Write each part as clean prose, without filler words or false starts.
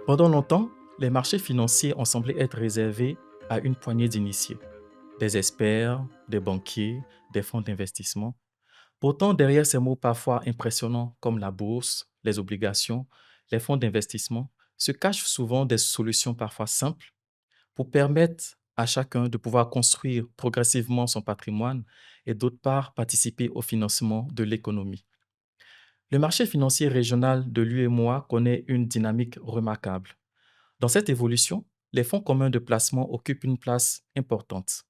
Pendant longtemps, les marchés financiers ont semblé être réservés à une poignée d'initiés, des experts, des banquiers, des fonds d'investissement. Pourtant, derrière ces mots parfois impressionnants comme la bourse, les obligations, les fonds d'investissement, se cachent souvent des solutions parfois simples pour permettre à chacun de pouvoir construire progressivement son patrimoine et d'autre part participer au financement de l'économie. Le marché financier régional de l'UEMOA connaît une dynamique remarquable. Dans cette évolution, les fonds communs de placement occupent une place importante.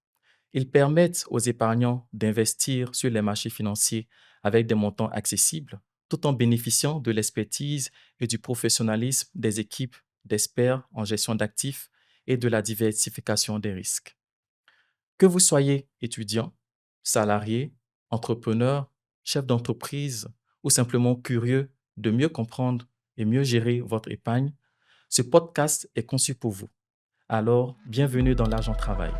Ils permettent aux épargnants d'investir sur les marchés financiers avec des montants accessibles, tout en bénéficiant de l'expertise et du professionnalisme des équipes d'experts en gestion d'actifs et de la diversification des risques. Que vous soyez étudiant, salarié, entrepreneur, chef d'entreprise ou simplement curieux de mieux comprendre et mieux gérer votre épargne, ce podcast est conçu pour vous. Alors, bienvenue dans l'Argent Travail.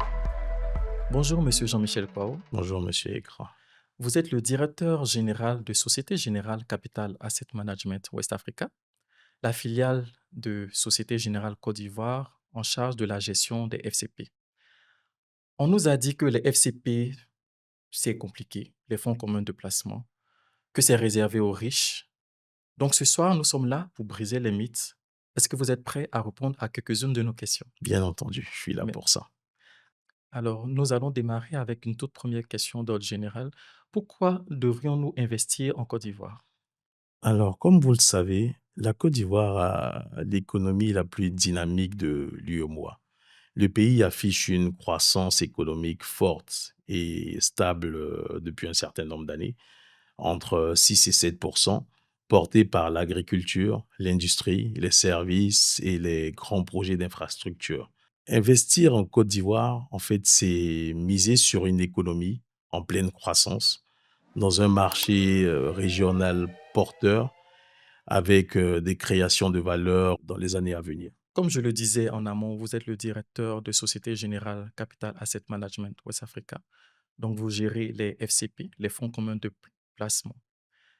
Bonjour, monsieur Jean-Michel Pao. Bonjour, monsieur Ekra. Vous êtes le directeur général de Société Générale Capital Asset Management West Africa, la filiale de Société Générale Côte d'Ivoire en charge de la gestion des FCP. On nous a dit que les FCP, c'est compliqué, les fonds communs de placement, que c'est réservé aux riches. Donc ce soir, nous sommes là pour briser les mythes. Est-ce que vous êtes prêt à répondre à quelques-unes de nos questions? Bien entendu, je suis là Mais pour ça. alors, nous allons démarrer avec une toute première question d'ordre général. Pourquoi devrions-nous investir en Côte d'Ivoire? Alors, comme vous le savez, la Côte d'Ivoire a l'économie la plus dynamique de l'UEMOA. Le pays affiche une croissance économique forte et stable depuis un certain nombre d'années, entre 6 et 7%, portée par l'agriculture, l'industrie, les services et les grands projets d'infrastructure. Investir en Côte d'Ivoire, en fait, c'est miser sur une économie en pleine croissance, dans un marché régional porteur, avec des créations de valeur dans les années à venir. Comme je le disais en amont, vous êtes le directeur de Société Générale Capital Asset Management West Africa. Donc, vous gérez les FCP, les fonds communs de placement.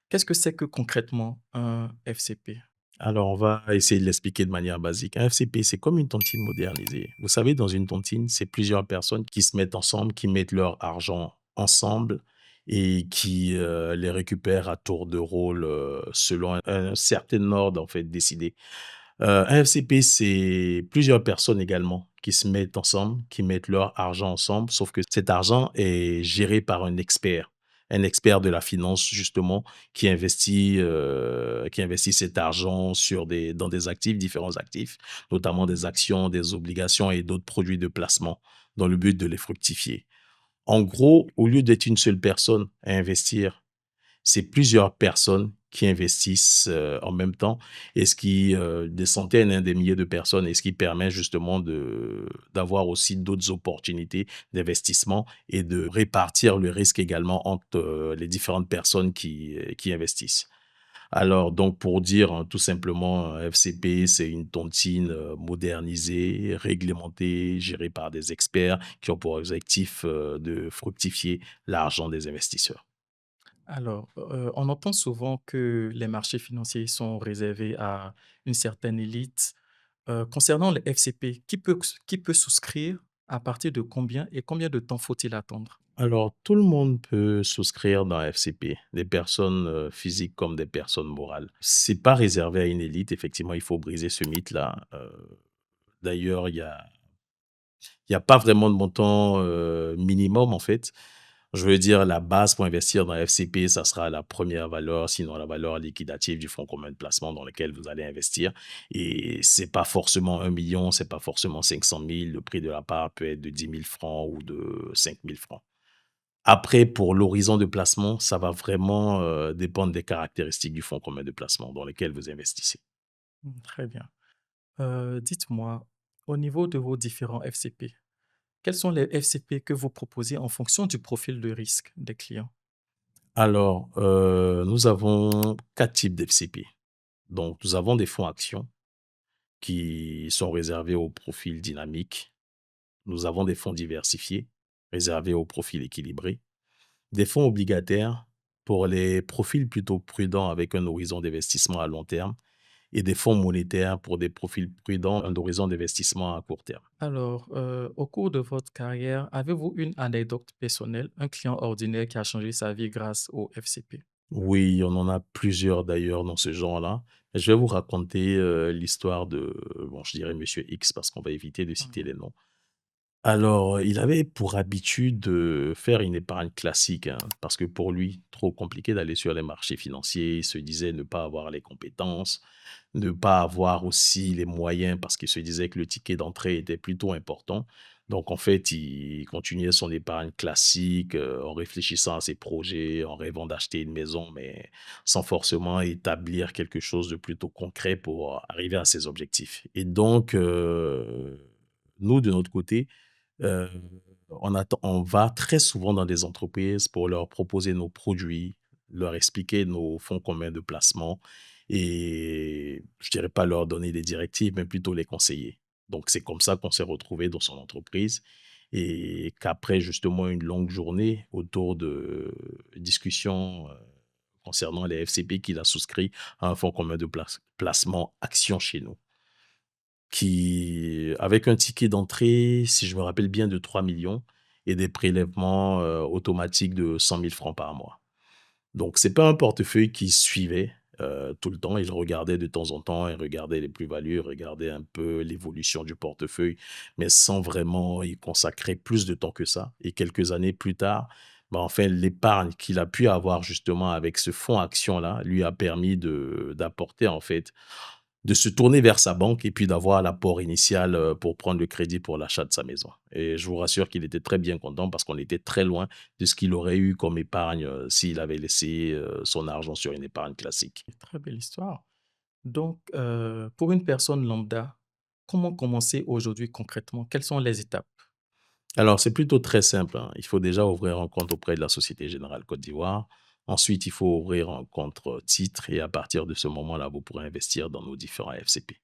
Qu'est-ce que c'est que concrètement un FCP? Alors, on va essayer de l'expliquer de manière basique. Un FCP, c'est comme une tontine modernisée. Vous savez, dans une tontine, c'est plusieurs personnes qui se mettent ensemble, qui mettent leur argent ensemble et qui les récupèrent à tour de rôle selon un certain ordre en fait décidé. Un FCP, c'est plusieurs personnes également qui se mettent ensemble, qui mettent leur argent ensemble, sauf que cet argent est géré par un expert de la finance justement qui investit cet argent dans des actifs, différents actifs, notamment des actions, des obligations et d'autres produits de placement dans le but de les fructifier. En gros, au lieu d'être une seule personne à investir, c'est plusieurs personnes qui investissent en même temps et des centaines, hein, des milliers de personnes et ce qui permet justement d'avoir aussi d'autres opportunités d'investissement et de répartir le risque également entre les différentes personnes qui investissent. Alors, donc, pour dire tout simplement, un FCP, c'est une tontine modernisée, réglementée, gérée par des experts qui ont pour objectif de fructifier l'argent des investisseurs. Alors, on entend souvent que les marchés financiers sont réservés à une certaine élite. Concernant les FCP, qui peut souscrire, à partir de combien et combien de temps faut-il attendre? Alors, tout le monde peut souscrire dans FCP, des personnes physiques comme des personnes morales. C'est pas réservé à une élite, effectivement, il faut briser ce mythe-là. D'ailleurs, il y a pas vraiment de montant minimum, en fait. Je veux dire, la base pour investir dans FCP, ça sera la première valeur, sinon la valeur liquidative du fonds commun de placement dans lequel vous allez investir. Et c'est pas forcément 1 million, c'est pas forcément 500 000. Le prix de la part peut être de 10 000 francs ou de 5 000 francs. Après, pour l'horizon de placement, ça va vraiment dépendre des caractéristiques du fonds commun de placement dans lequel vous investissez. Très bien. Dites-moi, au niveau de vos différents FCP, quels sont les FCP que vous proposez en fonction du profil de risque des clients? Alors, nous avons 4 types d'FCP. Donc, nous avons des fonds actions qui sont réservés au profil dynamique. Nous avons des fonds diversifiés réservés au profil équilibré. Des fonds obligataires pour les profils plutôt prudents avec un horizon d'investissement à long terme. et des fonds monétaires pour des profils prudents, un horizon d'investissement à court terme. Alors, au cours de votre carrière, avez-vous une anecdote personnelle, un client ordinaire qui a changé sa vie grâce au FCP? Oui, on en a plusieurs d'ailleurs dans ce genre-là. Je vais vous raconter, l'histoire de, bon, je dirais monsieur X parce qu'on va éviter de citer Mmh. les noms. Alors, il avait pour habitude de faire une épargne classique, hein, parce que pour lui, trop compliqué d'aller sur les marchés financiers. Il se disait ne pas avoir les compétences, ne pas avoir aussi les moyens, parce qu'il se disait que le ticket d'entrée était plutôt important. Donc, en fait, il continuait son épargne classique, en réfléchissant à ses projets, en rêvant d'acheter une maison, mais sans forcément établir quelque chose de plutôt concret pour arriver à ses objectifs. Et donc, nous, de notre côté, Heu, on va très souvent dans des entreprises pour leur proposer nos produits, leur expliquer nos fonds communs de placement et je dirais pas leur donner des directives, mais plutôt les conseiller. Donc c'est comme ça qu'on s'est retrouvés dans son entreprise et qu'après justement une longue journée autour de discussions, concernant les FCP, qu'il a souscrit à un fonds commun de placement action chez nous. Qui avec un ticket d'entrée, si je me rappelle bien, de 3 millions et des prélèvements, automatiques de 100 000 francs par mois. Donc c'est pas un portefeuille qui suivait, tout le temps. Il regardait de temps en temps, il regardait les plus-values, il regardait un peu l'évolution du portefeuille, mais sans vraiment y consacrer plus de temps que ça et quelques années plus tard, bah, enfin l'épargne qu'il a pu avoir justement avec ce fonds action-là, lui a permis de d'apporter en fait de se tourner vers sa banque et puis d'avoir l'apport initial, pour prendre le crédit pour l'achat de sa maison et je vous rassure qu'il était très bien content parce qu'on était très loin de ce qu'il aurait eu comme épargne, s'il avait laissé, son argent sur une épargne classique. Très belle histoire. Donc, pour une personne lambda, comment commencer aujourd'hui concrètement? Quelles sont les étapes? Alors c'est plutôt très simple, hein. Il faut déjà ouvrir un compte auprès de la Société Générale Côte d'Ivoire. Ensuite, il faut ouvrir un compte, titre et à partir de ce moment-là, vous pourrez investir dans nos différents FCP.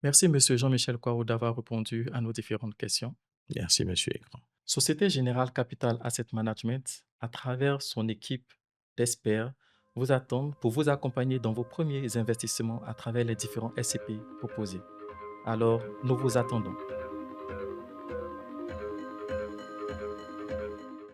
Merci Monsieur Jean-Michel Kouarou d'avoir répondu à nos différentes questions. Merci monsieur Ekran. Société Générale Capital Asset Management, à travers son équipe d'experts, vous attendent pour vous accompagner dans vos premiers investissements à travers les différents SCPI proposés. Alors, nous vous attendons.